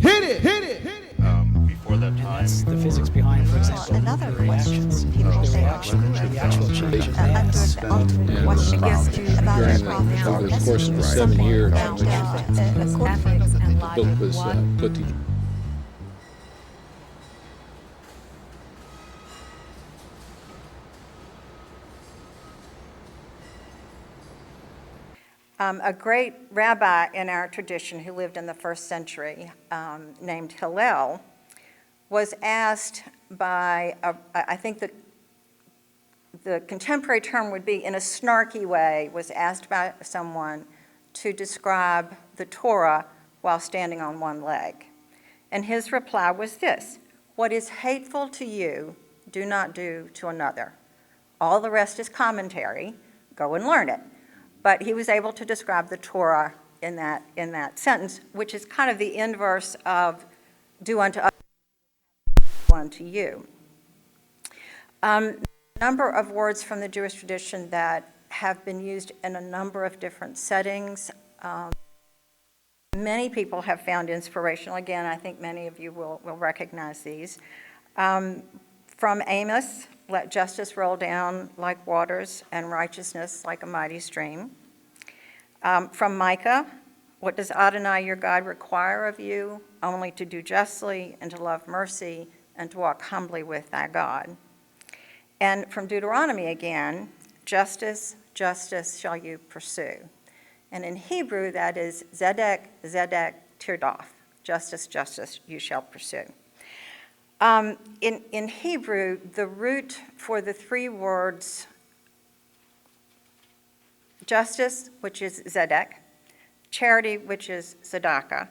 Before that time. The physics behind, for example, another question reactions, people the say reaction to the actual change of mass. under the ultimate question about During our my prophet. father's course of Right. 7 years, About which ethics the book was put together. A great rabbi in our tradition who lived in the first century, named Khalil, was asked by, I think the contemporary term would be in a snarky way, was asked by someone to describe the Torah while standing on one leg. And his reply was this: "What is hateful to you, do not do to another. All the rest is commentary, go and learn it." But he was able to describe the Torah in that sentence, which is kind of the inverse of do unto others, do unto you. A number of words from the Jewish tradition that have been used in a number of different settings. Many people have found inspirational. Again, I think many of you will recognize these. From Amos, let justice roll down like waters and righteousness like a mighty stream. From Micah, what does Adonai your God require of you? Only to do justly and to love mercy and to walk humbly with thy God. And from Deuteronomy again, justice, justice shall you pursue. And in Hebrew, that is zedek, zedek, tirdof, justice, justice you shall pursue. In Hebrew, the root for the three words justice, which is zedek, charity, which is tzedakah,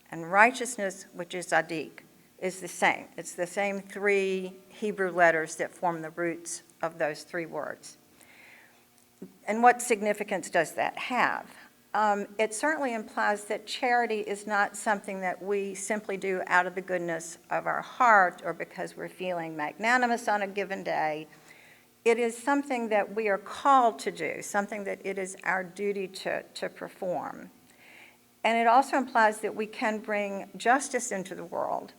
and righteousness, which is zadik, is the same. It's the same three Hebrew letters that form the roots of those three words. And what significance does that have? It certainly implies that charity is not something that we simply do out of the goodness of our heart or because we're feeling magnanimous on a given day. It is something that we are called to do, something that it is our duty to perform. And it also implies that we can bring justice into the world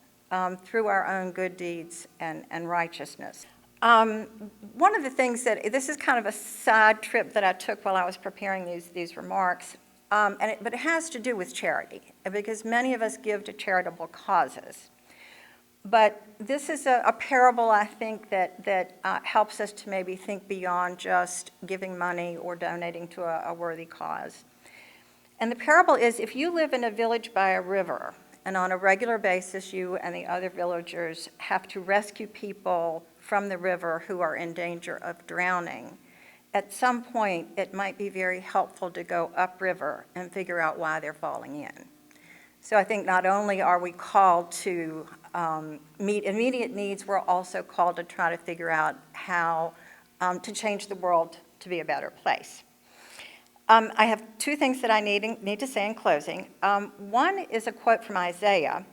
through our own good deeds and righteousness. One of the things this is kind of a side trip that I took while I was preparing these remarks, but it has to do with charity, because many of us give to charitable causes. But this is a parable, I think, that helps us to maybe think beyond just giving money or donating to a worthy cause. And the parable is, if you live in a village by a river, and on a regular basis you and the other villagers have to rescue people from the river who are in danger of drowning, at some point it might be very helpful to go upriver and figure out why they're falling in. So I think not only are we called to meet immediate needs, we're also called to try to figure out how to change the world to be a better place. I have two things that I need to say in closing. One is a quote from Isaiah,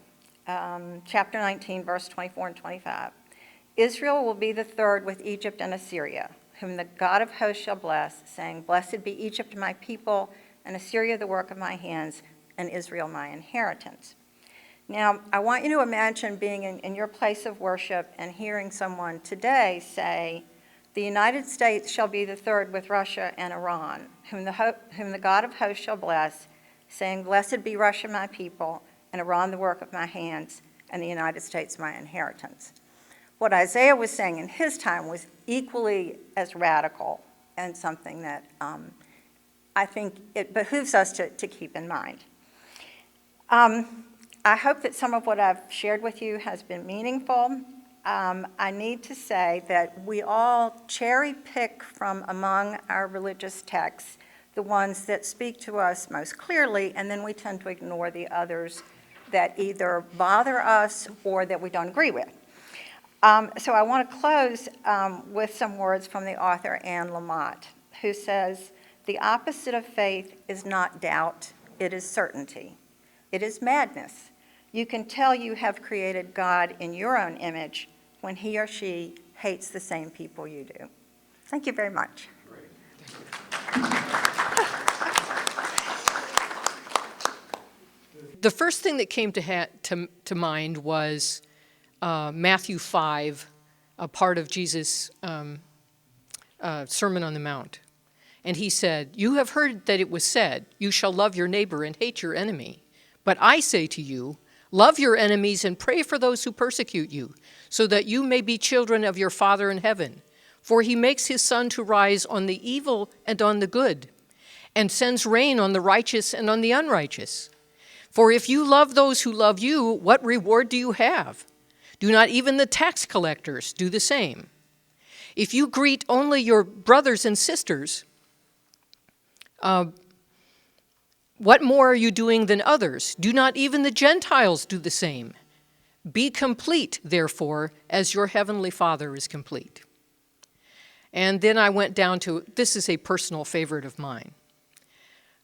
chapter 19, verse 24 and 25. Israel will be the third with Egypt and Assyria, whom the God of hosts shall bless, saying, "Blessed be Egypt, my people, and Assyria, the work of my hands, and Israel, my inheritance." Now, I want you to imagine being in your place of worship and hearing someone today say, "The United States shall be the third with Russia and Iran, whom the God of hosts shall bless, saying, Blessed be Russia, my people, and Iran, the work of my hands, and the United States, my inheritance." What Isaiah was saying in his time was equally as radical and something that I think it behooves us to keep in mind. I hope that some of what I've shared with you has been meaningful. I need to say that we all cherry pick from among our religious texts the ones that speak to us most clearly, and then we tend to ignore the others that either bother us or that we don't agree with. So I want to close with some words from the author Anne Lamott, who says, "The opposite of faith is not doubt, it is certainty. It is madness. You can tell you have created God in your own image when he or she hates the same people you do." Thank you very much. The The first thing that came to mind was Matthew 5, a part of Jesus' Sermon on the Mount. And he said, "You have heard that it was said, 'You shall love your neighbor and hate your enemy.' But I say to you, love your enemies and pray for those who persecute you, so that you may be children of your Father in heaven. For he makes his sun to rise on the evil and on the good, and sends rain on the righteous and on the unrighteous. For if you love those who love you, what reward do you have? Do not even the tax collectors do the same? If you greet only your brothers and sisters, what more are you doing than others? Do not even the Gentiles do the same? Be complete, therefore, as your heavenly Father is complete." And then I went down to, this is a personal favorite of mine,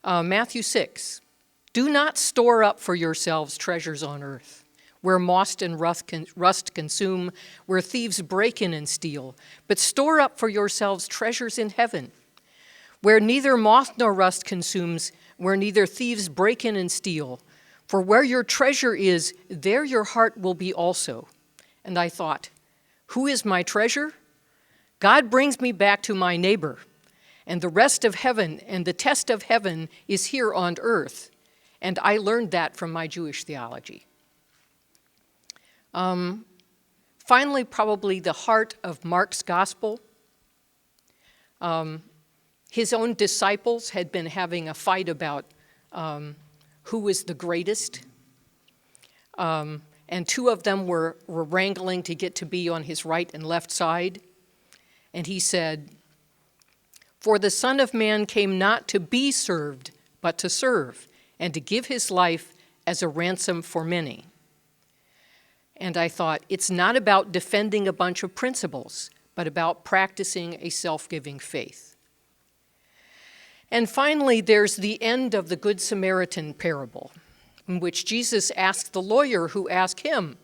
Matthew 6. "Do not store up for yourselves treasures on earth, where moss and rust consume, where thieves break in and steal, but store up for yourselves treasures in heaven, where neither moth nor rust consumes, where neither thieves break in and steal. For where your treasure is, there your heart will be also." And I thought, who is my treasure? God brings me back to my neighbor, and the rest of heaven and the test of heaven is here on earth. And I learned that from my Jewish theology. Finally, probably the heart of Mark's gospel. His own disciples had been having a fight about who was the greatest. And two of them were wrangling to get to be on his right and left side. And he said, "For the Son of Man came not to be served, but to serve, and to give his life as a ransom for many." And I thought, it's not about defending a bunch of principles, but about practicing a self-giving faith. And finally, there's the end of the Good Samaritan parable, in which Jesus asked the lawyer who asked him,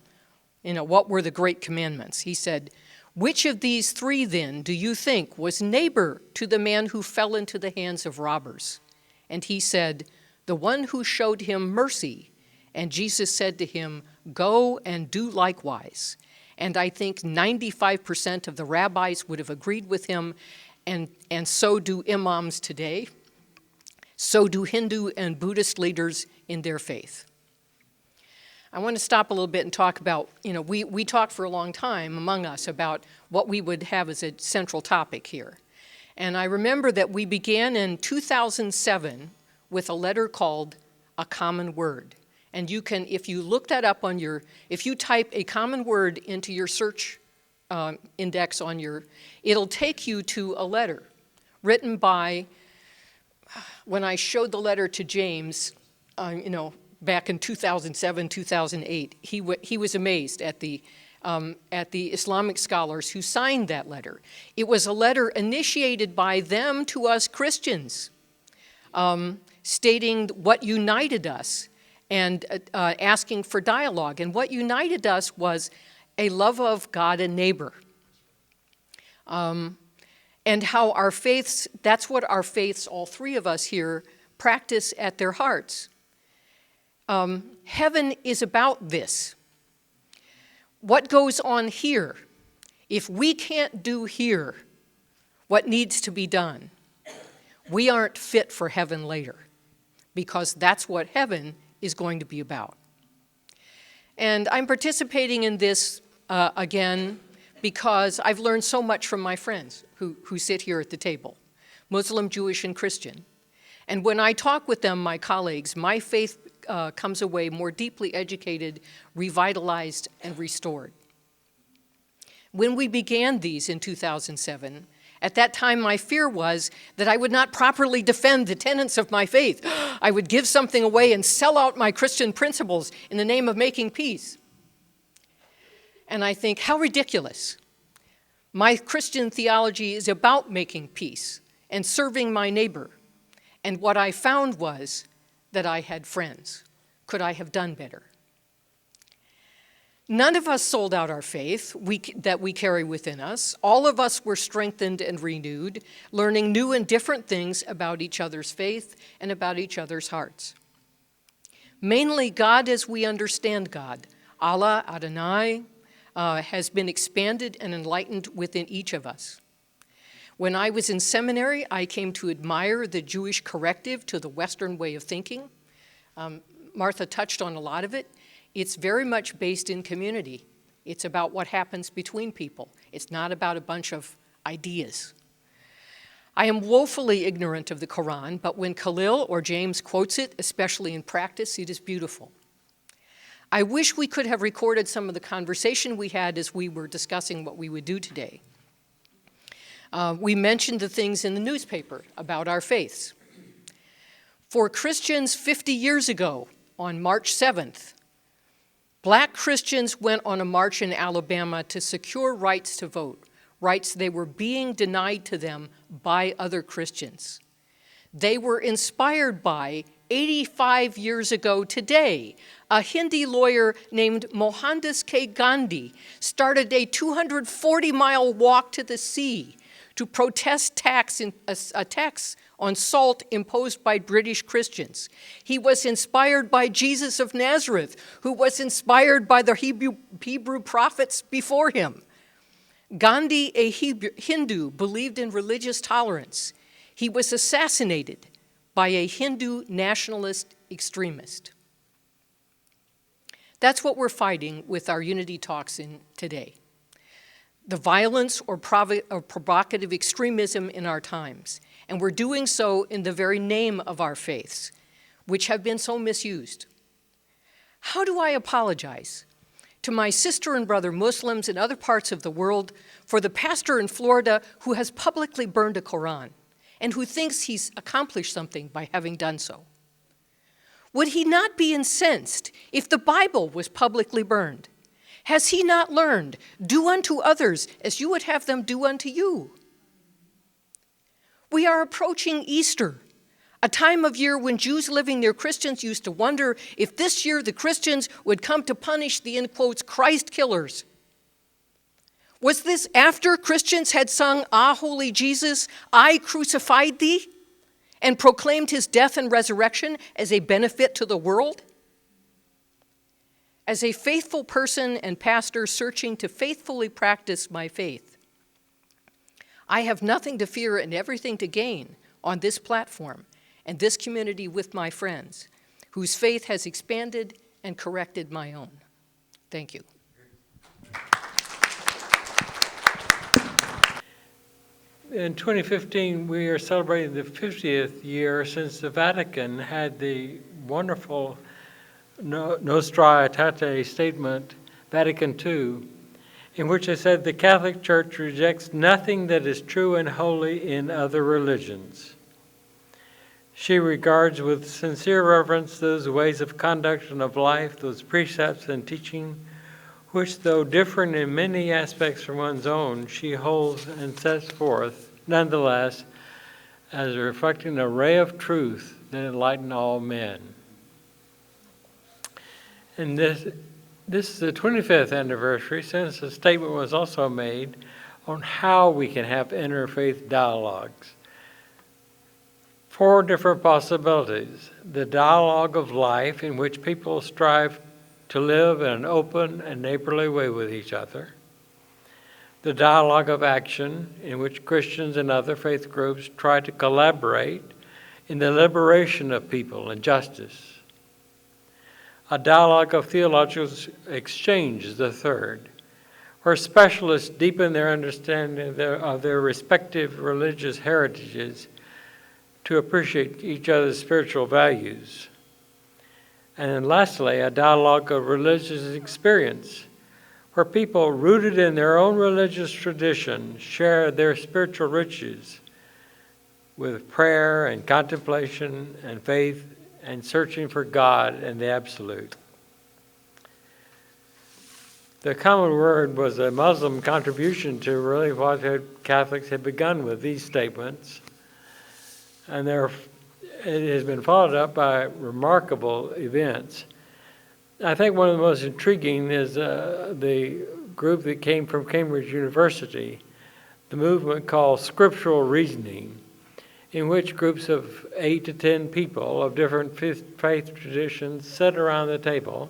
what were the great commandments? He said, "Which of these three, then, do you think was neighbor to the man who fell into the hands of robbers?" And he said, "The one who showed him mercy." And Jesus said to him, "Go and do likewise." And I think 95% of the rabbis would have agreed with him, and so do imams today. So do Hindu and Buddhist leaders in their faith. I want to stop a little bit and talk about, we talked for a long time among us about what we would have as a central topic here. And I remember that we began in 2007 with a letter called A Common Word. And you can, if you look that up if you type a common word into your search index it'll take you to a letter written by, when I showed the letter to James, back in 2007, 2008, he was amazed at the Islamic scholars who signed that letter. It was a letter initiated by them to us Christians, stating what united us and asking for dialogue. And what united us was a love of God and neighbor. And how our faiths, that's what our faiths, all three of us here, practice at their hearts. Heaven is about this. What goes on here? If we can't do here what needs to be done, we aren't fit for heaven later, because that's what heaven is going to be about. And I'm participating in this again because I've learned so much from my friends who sit here at the table, Muslim, Jewish, and Christian. And when I talk with them, my colleagues, my faith comes away more deeply educated, revitalized, and restored. When we began these in 2007, at that time my fear was that I would not properly defend the tenets of my faith. I would give something away and sell out my Christian principles in the name of making peace. And I think, how ridiculous. My Christian theology is about making peace and serving my neighbor. And what I found was that I had friends. Could I have done better? None of us sold out our faith that we carry within us. All of us were strengthened and renewed, learning new and different things about each other's faith and about each other's hearts. Mainly God as we understand God, Allah, Adonai, has been expanded and enlightened within each of us. When I was in seminary, I came to admire the Jewish corrective to the Western way of thinking. Martha touched on a lot of it. It's very much based in community. It's about what happens between people. It's not about a bunch of ideas. I am woefully ignorant of the Quran, but when Khalil or James quotes it, especially in practice, it is beautiful. I wish we could have recorded some of the conversation we had as we were discussing what we would do today. We mentioned the things in the newspaper about our faiths. For Christians 50 years ago, on March 7th, Black Christians went on a march in Alabama to secure rights to vote, rights they were being denied to them by other Christians. They were inspired by, 85 years ago today, a Hindi lawyer named Mohandas K. Gandhi started a 240-mile walk to the sea to protest a tax on salt imposed by British Christians. He was inspired by Jesus of Nazareth, who was inspired by the Hebrew prophets before him. Gandhi, a Hindu, believed in religious tolerance. He was assassinated by a Hindu nationalist extremist. That's what we're fighting with our unity talks in today. The violence or provocative extremism in our times. And we're doing so in the very name of our faiths, which have been so misused. How do I apologize to my sister and brother Muslims in other parts of the world for the pastor in Florida who has publicly burned a Quran and who thinks he's accomplished something by having done so? Would he not be incensed if the Bible was publicly burned? Has he not learned, do unto others as you would have them do unto you? We are approaching Easter, a time of year when Jews living near Christians used to wonder if this year the Christians would come to punish the, in quotes, Christ killers. Was this after Christians had sung, "Ah, holy Jesus, I crucified thee," and proclaimed his death and resurrection as a benefit to the world? As a faithful person and pastor searching to faithfully practice my faith, I have nothing to fear and everything to gain on this platform and this community with my friends, whose faith has expanded and corrected my own. Thank you. In 2015, we are celebrating the 50th year since the Vatican had the wonderful Nostra Aetate statement, Vatican II, in which they said the Catholic Church rejects nothing that is true and holy in other religions. She regards with sincere reverence those ways of conduct and of life, those precepts and teaching, which, though different in many aspects from one's own, she holds and sets forth, nonetheless, as reflecting a ray of truth that enlighten all men. And this is the 25th anniversary since the statement was also made on how we can have interfaith dialogues. 4 different possibilities: the dialogue of life, in which people strive to live in an open and neighborly way with each other; the dialogue of action, in which Christians and other faith groups try to collaborate in the liberation of people and justice; a dialogue of theological exchange is the third, where specialists deepen their understanding of their respective religious heritages to appreciate each other's spiritual values. And then lastly, a dialogue of religious experience, where people rooted in their own religious tradition share their spiritual riches with prayer and contemplation and faith and searching for God and the absolute. The common word was a Muslim contribution to really what Catholics had begun with these statements. And it has been followed up by remarkable events. I think one of the most intriguing is the group that came from Cambridge University, the movement called scriptural reasoning, in which groups of 8 to 10 people of different faith traditions sit around the table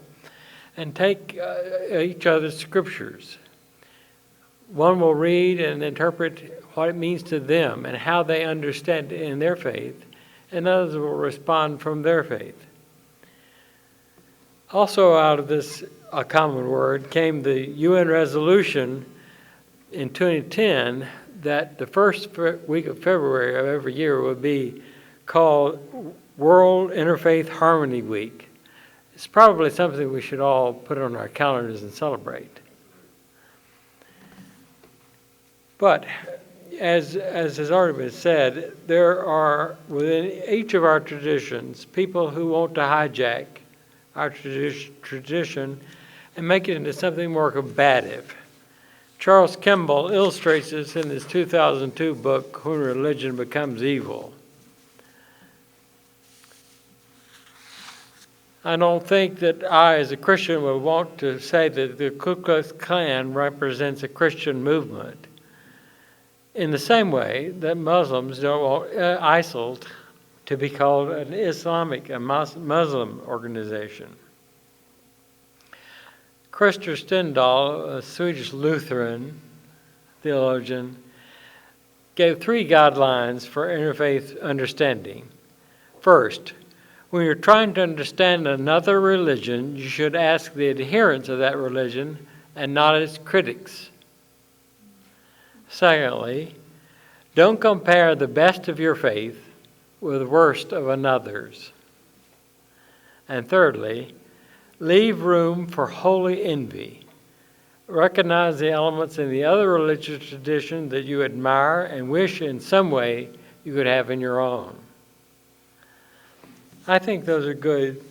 and take each other's scriptures. One will read and interpret what it means to them and how they understand it in their faith, and others will respond from their faith. Also out of this A Common Word came the UN resolution in 2010 that the first week of February of every year would be called World Interfaith Harmony Week. It's probably something we should all put on our calendars and celebrate. But as has already been said, there are within each of our traditions people who want to hijack our tradition and make it into something more combative. Charles Kimball illustrates this in his 2002 book, When Religion Becomes Evil. I don't think that I, as a Christian, would want to say that the Ku Klux Klan represents a Christian movement in the same way that Muslims don't want ISIL to be called an Islamic, a Muslim organization. Krister Stendahl, a Swedish Lutheran theologian, gave 3 guidelines for interfaith understanding. First, when you're trying to understand another religion, you should ask the adherents of that religion and not its critics. Secondly, don't compare the best of your faith with the worst of another's. And thirdly, leave room for holy envy. Recognize the elements in the other religious tradition that you admire and wish in some way you could have in your own. I think those are good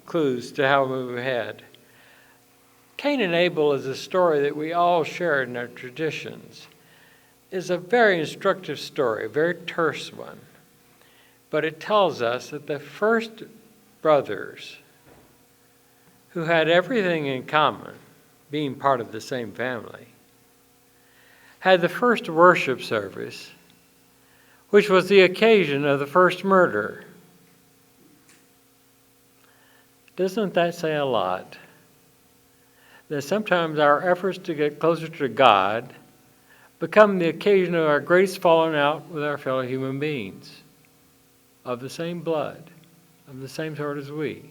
clues to how we move ahead. Cain and Abel is a story that we all share in our traditions. It's a very instructive story, a very terse one. But it tells us that the first brothers who had everything in common, being part of the same family, had the first worship service, which was the occasion of the first murder. Doesn't that say a lot? That sometimes our efforts to get closer to God become the occasion of our greatest falling out with our fellow human beings of the same blood, of the same sort as we.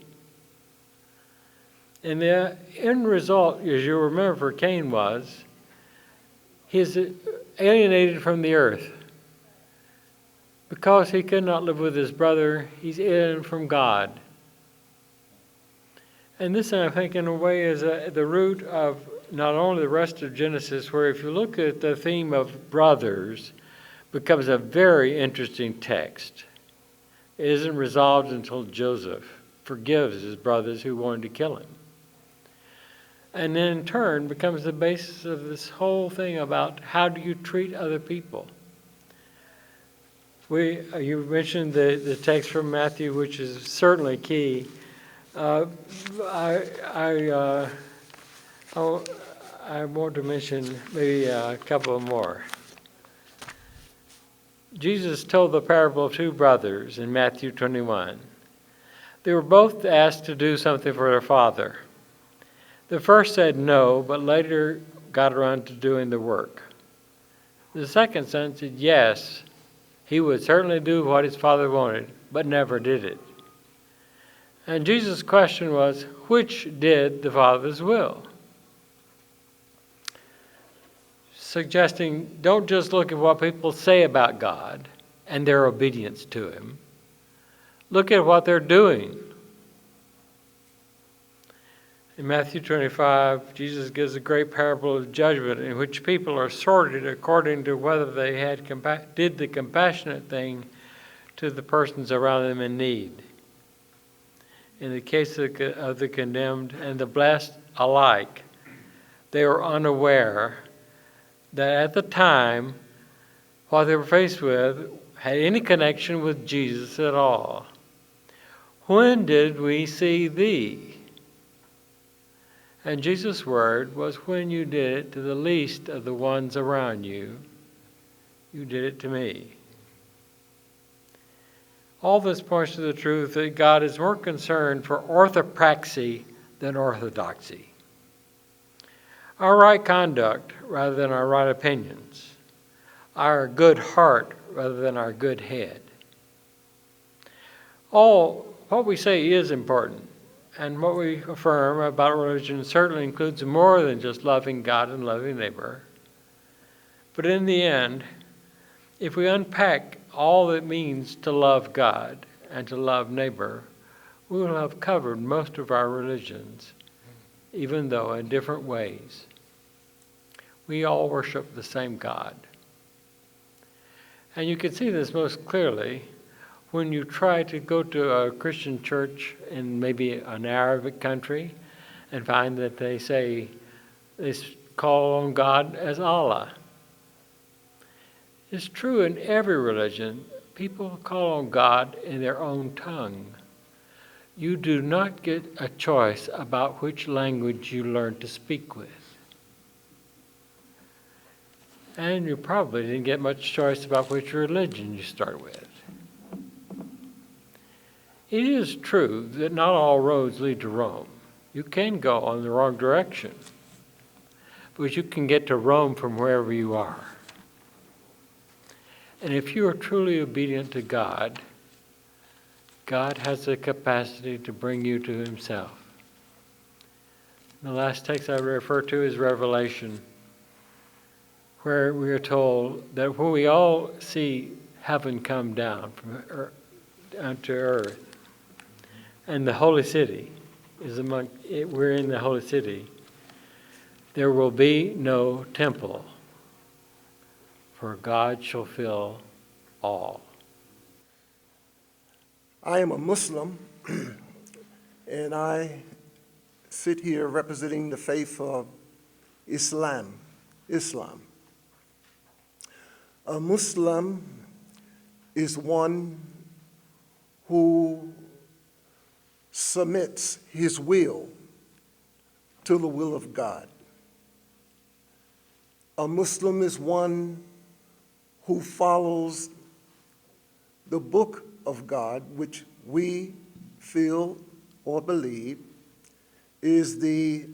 And the end result, as you remember, for Cain was he's alienated from the earth. Because he could not live with his brother, he's alienated from God. And this, I think, in a way, is the root of not only the rest of Genesis, where if you look at the theme of brothers, becomes a very interesting text. It isn't resolved until Joseph forgives his brothers who wanted to kill him. And then in turn becomes the basis of this whole thing about how do you treat other people. You mentioned the text from Matthew, which is certainly key. I want to mention maybe a couple more. Jesus told the parable of 2 brothers in Matthew 21. They were both asked to do something for their father. The first said no, but later got around to doing the work. The second son said yes, he would certainly do what his father wanted, but never did it. And Jesus' question was, which did the Father's will? Suggesting, don't just look at what people say about God and their obedience to Him. Look at what they're doing. In Matthew 25, Jesus gives a great parable of judgment in which people are sorted according to whether they did the compassionate thing to the persons around them in need. In the case of the condemned and the blessed alike, they were unaware that at the time, what they were faced with had any connection with Jesus at all. When did we see thee? And Jesus' word was, when you did it to the least of the ones around you, you did it to me. All this points to the truth that God is more concerned for orthopraxy than orthodoxy. Our right conduct rather than our right opinions. Our good heart rather than our good head. What we say is important, and what we affirm about religion certainly includes more than just loving God and loving neighbor. But in the end, if we unpack all it means to love God and to love neighbor, we will have covered most of our religions, even though in different ways. We all worship the same God. And you can see this most clearly when you try to go to a Christian church in maybe an Arabic country and find that they call on God as Allah. It's true in every religion. People call on God in their own tongue. You do not get a choice about which language you learn to speak with. And you probably didn't get much choice about which religion you start with. It is true that not all roads lead to Rome. You can go on the wrong direction, but you can get to Rome from wherever you are. And if you are truly obedient to God, God has the capacity to bring you to himself. The last text I refer to is Revelation, where we are told that when we all see heaven come down to earth, and the holy city we're in the holy city, there will be no temple, for God shall fill all. I am a Muslim, and I sit here representing the faith of Islam. A Muslim is one who submits his will to the will of God. A Muslim is one who follows the book of God, which we feel or believe is the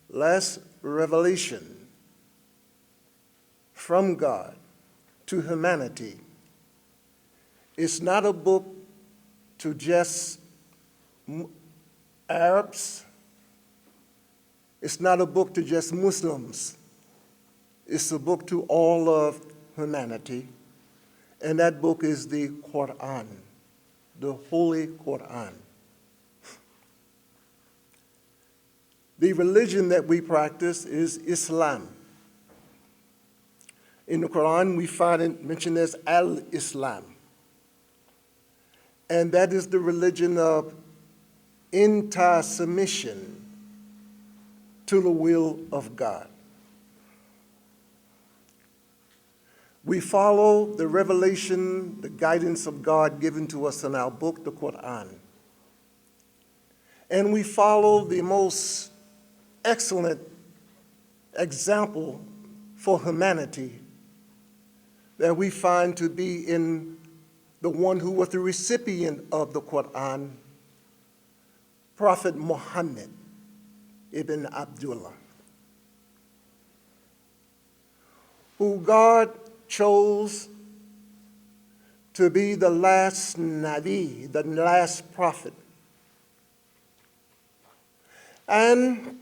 last revelation from God to humanity. It's not a book to just Arabs. It's not a book to just Muslims. It's a book to all of humanity. And that book is the Quran, the Holy Quran. The religion that we practice is Islam. In the Quran, we find it mentioned as Al-Islam. And that is the religion of entire submission to the will of God. We follow the revelation, the guidance of God given to us in our book, the Quran. And we follow the most excellent example for humanity that we find to be in the one who was the recipient of the Quran, Prophet Muhammad ibn Abdullah, who God chose to be the last Nabi, the last prophet. And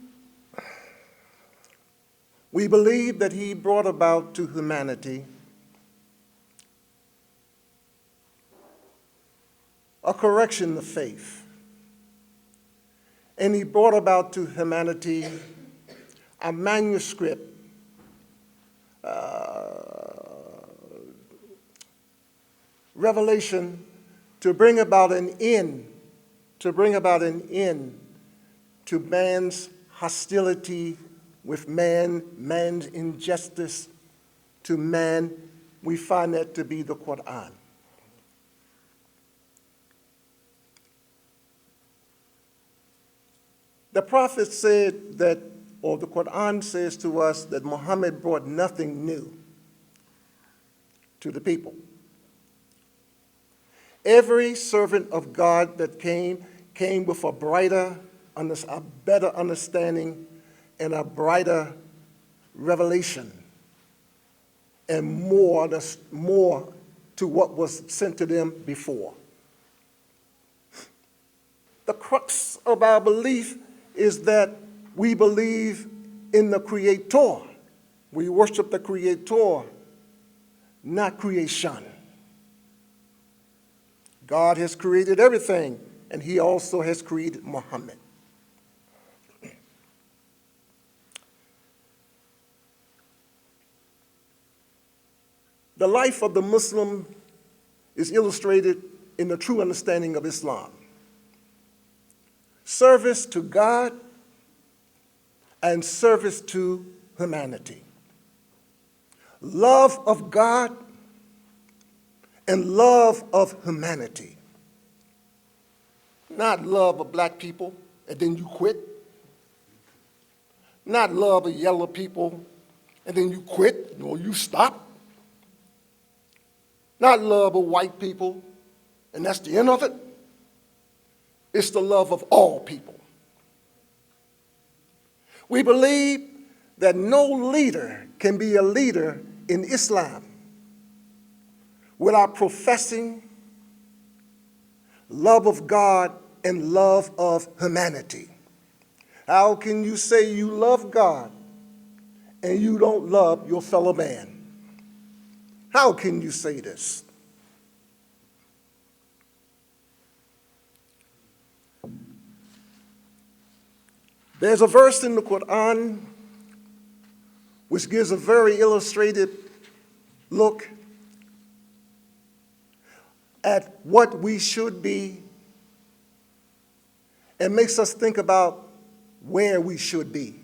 we believe that he brought about to humanity a correction of faith. And he brought about to humanity a manuscript revelation to bring about an end to man's hostility with man, man's injustice to man. We find that to be the Quran. The prophet said that, or the Quran says to us, that Muhammad brought nothing new to the people. Every servant of God that came with a better understanding and a brighter revelation and more to what was sent to them before. The crux of our belief is that we believe in the Creator. We worship the Creator, not creation. God has created everything, and He also has created Muhammad. The life of the Muslim is illustrated in the true understanding of Islam. Service to God and service to humanity. Love of God and love of humanity. Not love of black people and then you quit. Not love of yellow people and then you quit or you stop. Not love of white people and that's the end of it. It's the love of all people. We believe that no leader can be a leader in Islam without professing love of God and love of humanity. How can you say you love God and you don't love your fellow man? How can you say this? There's a verse in the Quran which gives a very illustrated look at what we should be and makes us think about where we should be.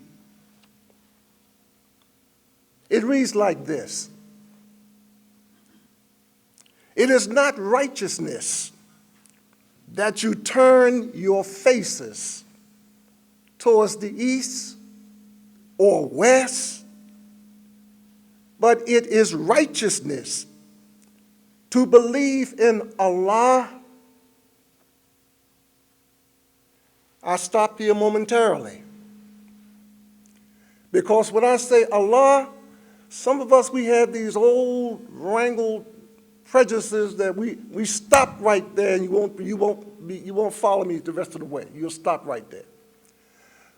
It reads like this: it is not righteousness that you turn your faces towards the east or west, but it is righteousness to believe in Allah. I stop here momentarily, because when I say Allah, some of us, we have these old wrangled prejudices that we stop right there, and you won't follow me the rest of the way. You'll stop right there.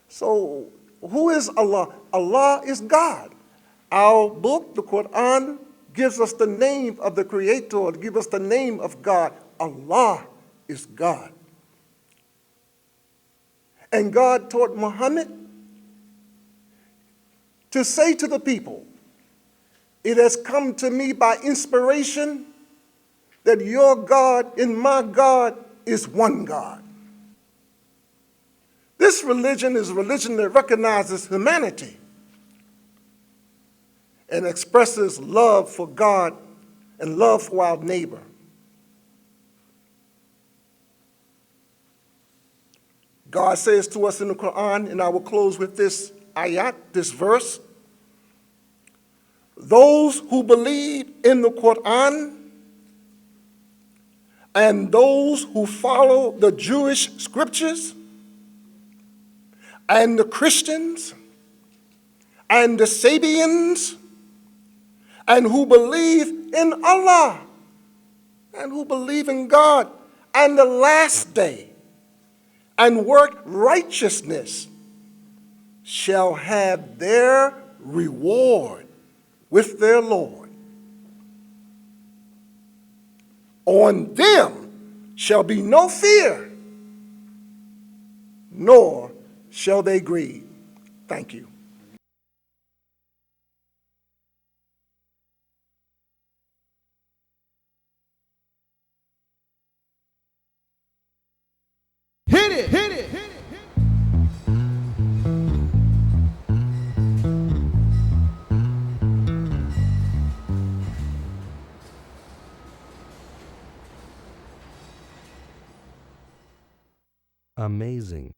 So who is Allah? Allah is God. Our book, the Quran, gives us the name of the Creator, gives us the name of God. Allah is God. And God taught Muhammad to say to the people, it has come to me by inspiration that your God and my God is one God. This religion is a religion that recognizes humanity and expresses love for God and love for our neighbor. God says to us in the Quran, and I will close with this ayat, this verse: those who believe in the Quran and those who follow the Jewish scriptures and the Christians and the Sabians and who believe in Allah and who believe in God and the last day and work righteousness shall have their reward with their Lord. On them shall be no fear, nor shall they grieve. Thank you. Hit it, hit it, hit it. Amazing.